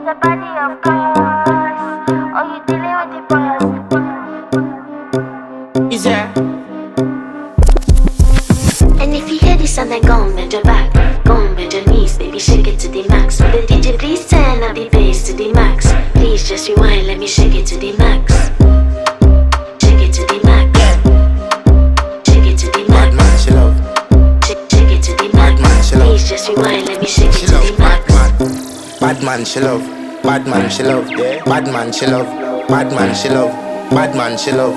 a body of course. Oh, you dealing with the boss. Is there? And if you hear this sound, then go on, bend your back. Go on, bend your knees, baby, shake it to the max. Will the DJ please turn up the bass to the max? Please just rewind, let me shake it to the max. Shake it to the max. Shake it to the Bad max. man, she love. Shake it to the Bad man, max. she love. Please just rewind, let me shake She it to love. the max. Bad man, she love. Bad man, she love. Bad man, she love. Bad man, she love. Bad man, she love.